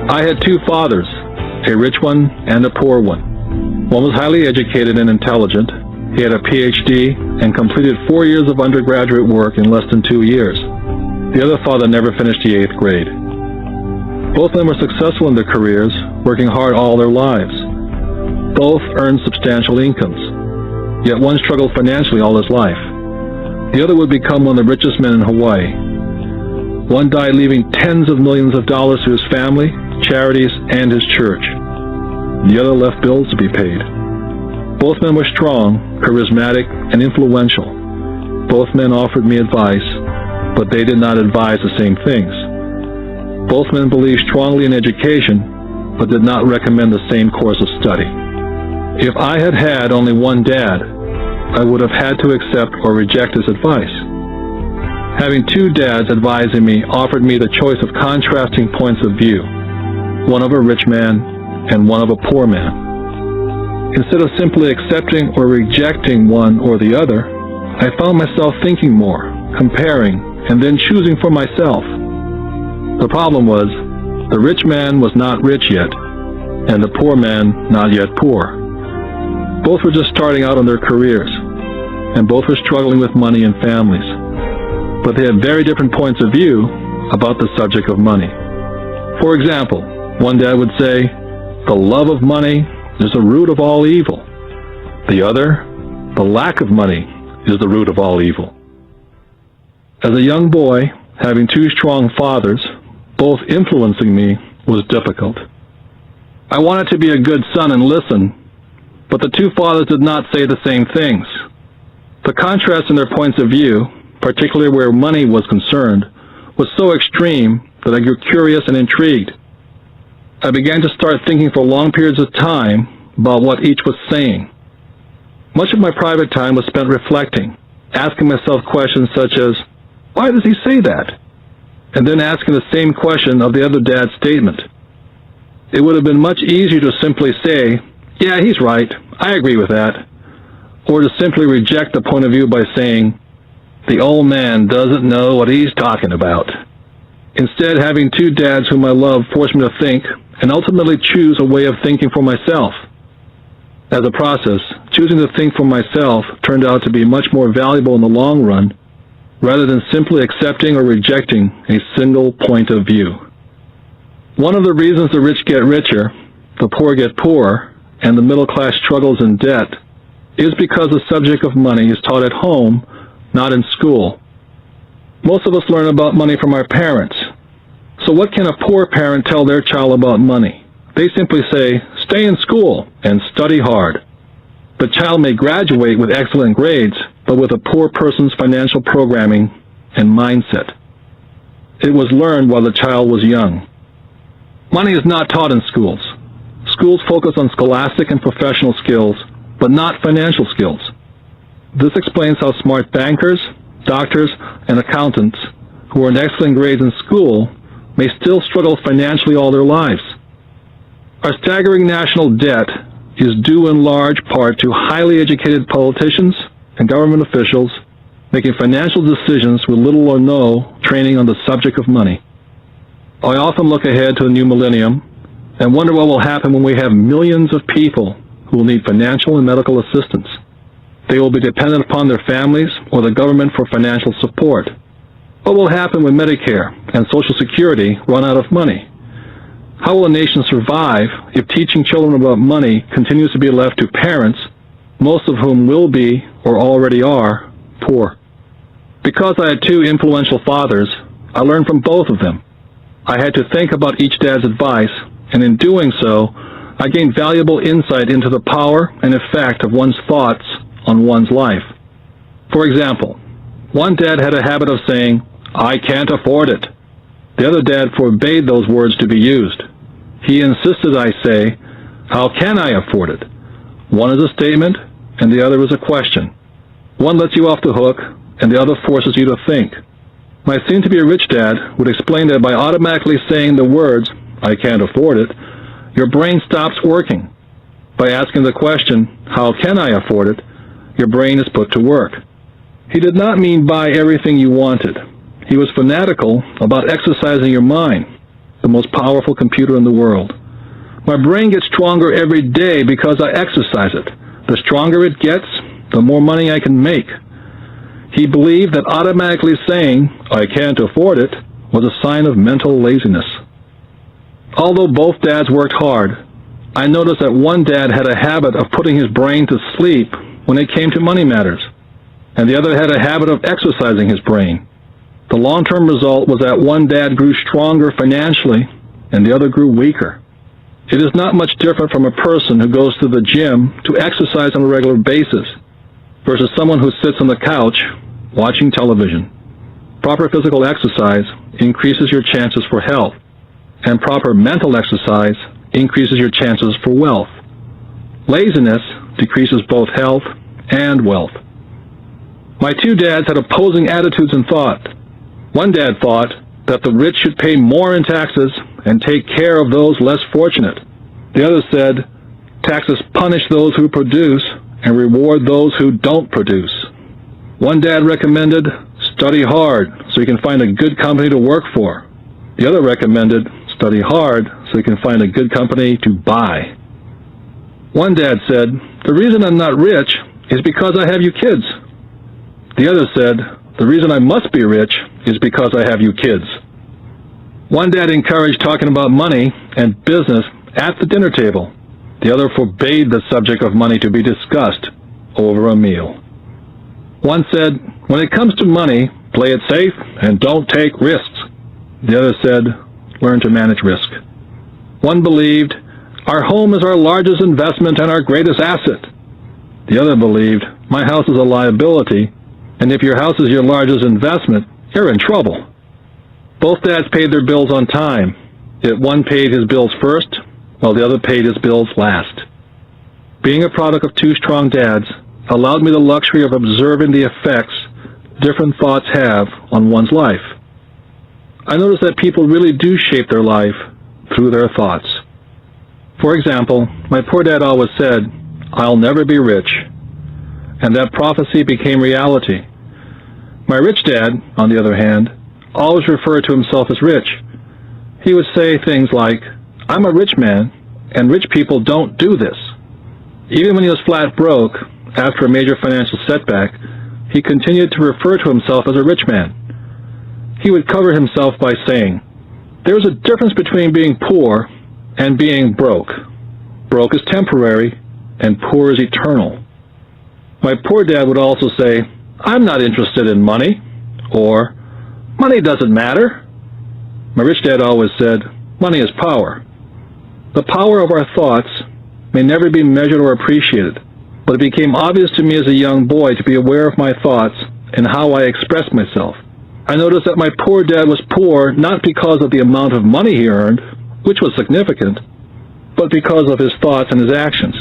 I had two fathers, a rich one and a poor one. One was highly educated and intelligent. He had a PhD and completed 4 years of undergraduate work in less than 2 years. The other father never finished the 8th grade. Both of them were successful in their careers, working hard all their lives. Both earned substantial incomes, yet one struggled financially all his life. The other would become one of the richest men in Hawaii. One died leaving tens of millions of dollars to his family, charities, and his church. The other left bills to be paid. Both men were strong, charismatic, and influential. Both men offered me advice, but they did not advise the same things. Both men believed strongly in education, but did not recommend the same course of study. If I had had only one dad, I would have had to accept or reject his advice. Having two dads advising me offered me the choice of contrasting points of view, one of a rich man and one of a poor man. Instead of simply accepting or rejecting one or the other, I found myself thinking more, comparing, and then choosing for myself. The problem was, the rich man was not rich yet, and the poor man not yet poor. Both were just starting out on their careers, and both were struggling with money and families. But they had very different points of view about the subject of money. For example, one dad would say, "The love of money is the root of all evil." The other, "The lack of money is the root of all evil." As a young boy, having two strong fathers, both influencing me, was difficult. I wanted to be a good son and listen, but the two fathers did not say the same things. The contrast in their points of view, particularly where money was concerned, was so extreme that I grew curious and intrigued. I began to start thinking for long periods of time about what each was saying. Much of my private time was spent reflecting, asking myself questions such as, "Why does he say that?" And then asking the same question of the other dad's statement. It would have been much easier to simply say, "Yeah, he's right, I agree with that," or to simply reject the point of view by saying, "The old man doesn't know what he's talking about." Instead, having two dads whom I love forced me to think and ultimately choose a way of thinking for myself. As a process, choosing to think for myself turned out to be much more valuable in the long run, rather than simply accepting or rejecting a single point of view. One of the reasons the rich get richer, the poor get poorer, and the middle class struggles in debt is because the subject of money is taught at home, not in school. Most of us learn about money from our parents. So what can a poor parent tell their child about money? They simply say, "Stay in school and study hard." The child may graduate with excellent grades, but with a poor person's financial programming and mindset. It was learned while the child was young. Money is not taught in schools. Schools focus on scholastic and professional skills, but not financial skills. This explains how smart bankers, doctors, and accountants who earn excellent grades in school may still struggle financially all their lives. Our staggering national debt is due in large part to highly educated politicians and government officials making financial decisions with little or no training on the subject of money. I often look ahead to the new millennium and wonder what will happen when we have millions of people who will need financial and medical assistance. They will be dependent upon their families or the government for financial support. What will happen when Medicare and Social Security run out of money? How will a nation survive if teaching children about money continues to be left to parents, most of whom will be, or already are, poor? Because I had two influential fathers, I learned from both of them. I had to think about each dad's advice, and in doing so, I gained valuable insight into the power and effect of one's thoughts on one's life. For example, one dad had a habit of saying, "I can't afford it." The other dad forbade those words to be used. He insisted I say, "How can I afford it?" One is a statement, and the other is a question. One lets you off the hook, and the other forces you to think. My soon-to-be-rich dad would explain that by automatically saying the words, "I can't afford it," your brain stops working. By asking the question, "How can I afford it?" your brain is put to work. He did not mean buy everything you wanted. He was fanatical about exercising your mind. the most powerful computer in the world. My brain gets stronger every day because I exercise it. The stronger it gets, the more money I can make. He believed that automatically saying, "I can't afford it," was a sign of mental laziness. Although both dads worked hard, I noticed that one dad had a habit of putting his brain to sleep when it came to money matters, and the other had a habit of exercising his brain. The long-term result was that one dad grew stronger financially and the other grew weaker. It is not much different from a person who goes to the gym to exercise on a regular basis versus someone who sits on the couch watching television. Proper physical exercise increases your chances for health, and proper mental exercise increases your chances for wealth. Laziness decreases both health and wealth. My two dads had opposing attitudes and thought. One dad thought that the rich should pay more in taxes and take care of those less fortunate. The other said, taxes punish those who produce and reward those who don't produce. One dad recommended, study hard so you can find a good company to work for. The other recommended, study hard so you can find a good company to buy. One dad said, the reason I'm not rich is because I have you kids. The other said, the reason I must be rich is because I have you kids. One dad encouraged talking about money and business at the dinner table. The other forbade the subject of money to be discussed over a meal. One said, when it comes to money, play it safe and don't take risks. The other said, learn to manage risk. One believed, our home is our largest investment and our greatest asset. The other believed, my house is a liability, and if your house is your largest investment, you're in trouble. Both dads paid their bills on time, yet one paid his bills first, while the other paid his bills last. Being a product of two strong dads allowed me the luxury of observing the effects different thoughts have on one's life. I noticed that people really do shape their life through their thoughts. For example, my poor dad always said, I'll never be rich, and that prophecy became reality. My rich dad, on the other hand, always referred to himself as rich. He would say things like, I'm a rich man, and rich people don't do this. Even when he was flat broke, after a major financial setback, he continued to refer to himself as a rich man. He would cover himself by saying, there's a difference between being poor and being broke. Broke is temporary, and poor is eternal. My poor dad would also say, I'm not interested in money, or money doesn't matter. My rich dad always said, money is power. The power of our thoughts may never be measured or appreciated, but it became obvious to me as a young boy to be aware of my thoughts and how I expressed myself. I noticed that my poor dad was poor not because of the amount of money he earned, which was significant, but because of his thoughts and his actions.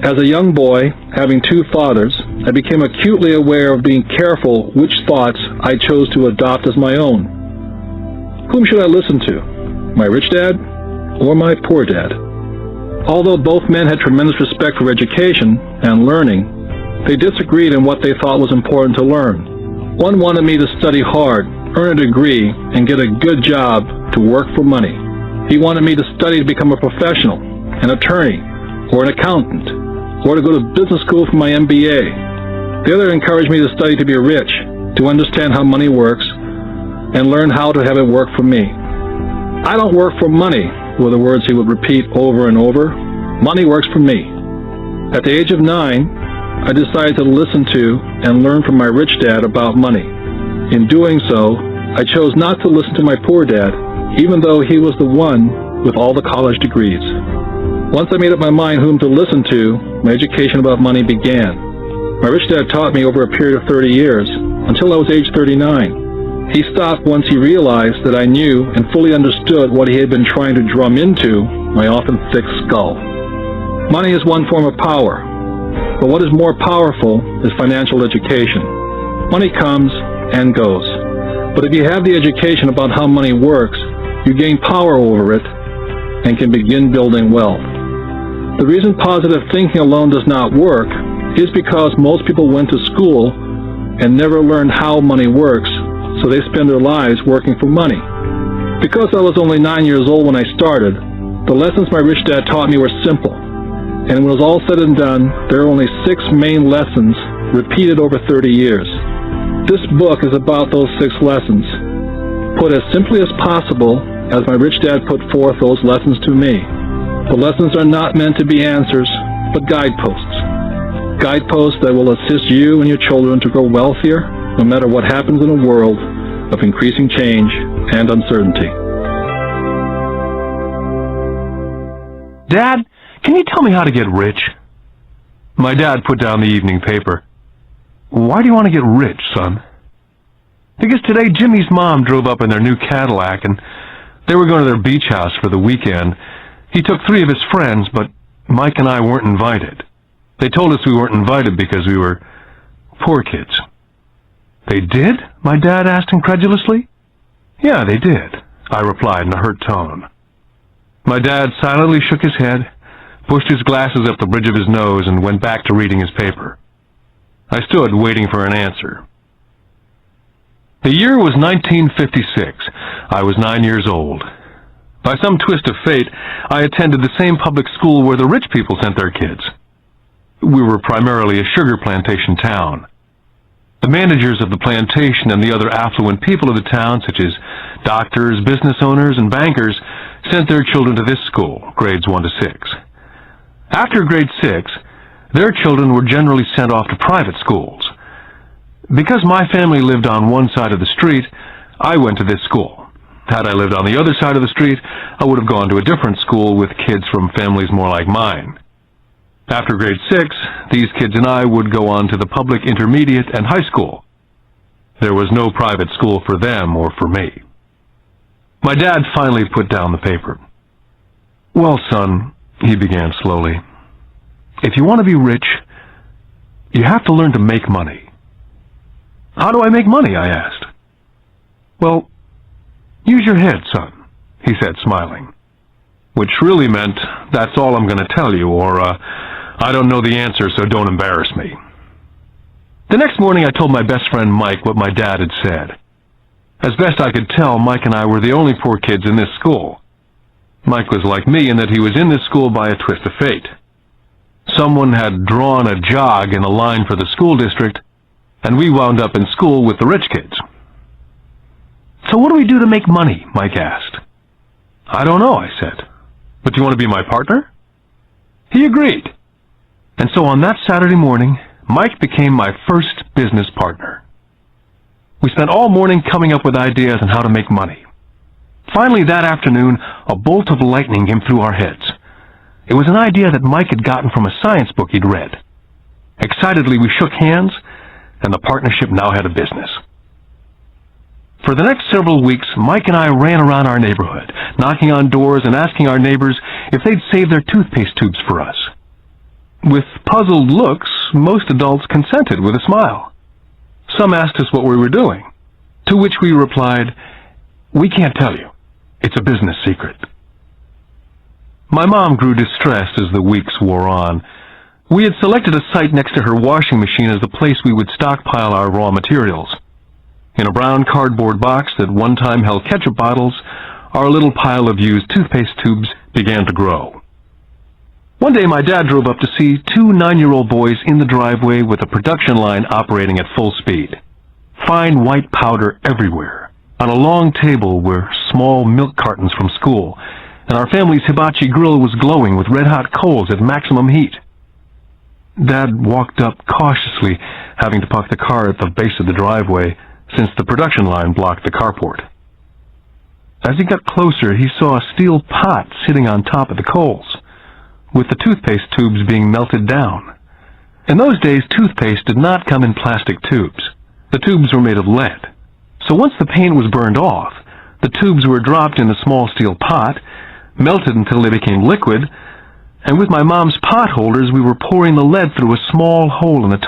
As a young boy, having two fathers, I became acutely aware of being careful which thoughts I chose to adopt as my own. Whom should I listen to? My rich dad or my poor dad? Although both men had tremendous respect for education and learning, they disagreed in what they thought was important to learn. One wanted me to study hard, earn a degree, and get a good job to work for money. He wanted me to study to become a professional, an attorney, or an accountant, or to go to business school for my MBA. The other encouraged me to study to be rich, to understand how money works, and learn how to have it work for me. I don't work for money, were the words he would repeat over and over. Money works for me. At the age of 9, I decided to listen to and learn from my rich dad about money. In doing so, I chose not to listen to my poor dad, even though he was the one with all the college degrees. Once I made up my mind whom to listen to, my education about money began. My rich dad taught me over a period of 30 years, until I was age 39. He stopped once he realized that I knew and fully understood what he had been trying to drum into my often thick skull. Money is one form of power, but what is more powerful is financial education. Money comes and goes, but if you have the education about how money works, you gain power over it and can begin building wealth. The reason positive thinking alone does not work is because most people went to school and never learned how money works, so they spend their lives working for money. Because I was only 9 years old when I started, the lessons my rich dad taught me were simple. And when it was all said and done, there are only 6 main lessons repeated over 30 years. This book is about those 6 lessons, put as simply as possible as my rich dad put forth those lessons to me. The lessons are not meant to be answers, but guideposts. Guideposts that will assist you and your children to grow wealthier, no matter what happens in a world of increasing change and uncertainty. Dad, can you tell me how to get rich? My dad put down the evening paper. Why do you want to get rich, son? Because today Jimmy's mom drove up in their new Cadillac and they were going to their beach house for the weekend. He took 3 of his friends, but Mike and I weren't invited. They told us we weren't invited because we were poor kids. They did? My dad asked incredulously. Yeah, they did, I replied in a hurt tone. My dad silently shook his head, pushed his glasses up the bridge of his nose, and went back to reading his paper. I stood waiting for an answer. The year was 1956. I was 9 years old. By some twist of fate, I attended the same public school where the rich people sent their kids. We were primarily a sugar plantation town. The managers of the plantation and the other affluent people of the town, such as doctors, business owners, and bankers, sent their children to this school, grades 1 to 6. After grade 6, their children were generally sent off to private schools. Because my family lived on one side of the street, I went to this school. Had I lived on the other side of the street, I would have gone to a different school with kids from families more like mine. After grade 6, these kids and I would go on to the public intermediate and high school. There was no private school for them or for me. My dad finally put down the paper. Well, son, he began slowly, if you want to be rich, you have to learn to make money. How do I make money? I asked. Well, use your head, son, he said, smiling. Which really meant, that's all I'm going to tell you, or, I don't know the answer, so don't embarrass me. The next morning I told my best friend Mike what my dad had said. As best I could tell, Mike and I were the only poor kids in this school. Mike was like me in that he was in this school by a twist of fate. Someone had drawn a jog in a line for the school district, and we wound up in school with the rich kids. So what do we do to make money? Mike asked. I don't know, I said. But do you want to be my partner? He agreed. And so on that Saturday morning, Mike became my first business partner. We spent all morning coming up with ideas on how to make money. Finally, that afternoon, a bolt of lightning came through our heads. It was an idea that Mike had gotten from a science book he'd read. Excitedly, we shook hands, and the partnership now had a business. For the next several weeks, Mike and I ran around our neighborhood, knocking on doors and asking our neighbors if they'd save their toothpaste tubes for us. With puzzled looks, most adults consented with a smile. Some asked us what we were doing, to which we replied, "We can't tell you. It's a business secret." My mom grew distressed as the weeks wore on. We had selected a site next to her washing machine as the place we would stockpile our raw materials. In a brown cardboard box that one time held ketchup bottles, our little pile of used toothpaste tubes began to grow. One day my dad drove up to see 2 9-year-old boys in the driveway with a production line operating at full speed. Fine white powder everywhere. On a long table were small milk cartons from school, and our family's hibachi grill was glowing with red-hot coals at maximum heat. Dad walked up cautiously, having to park the car at the base of the driveway, since the production line blocked the carport. As he got closer, he saw a steel pot sitting on top of the coals, with the toothpaste tubes being melted down. In those days, toothpaste did not come in plastic tubes. The tubes were made of lead. So once the paint was burned off, the tubes were dropped in a small steel pot, melted until they became liquid, and with my mom's pot holders, we were pouring the lead through a small hole in the top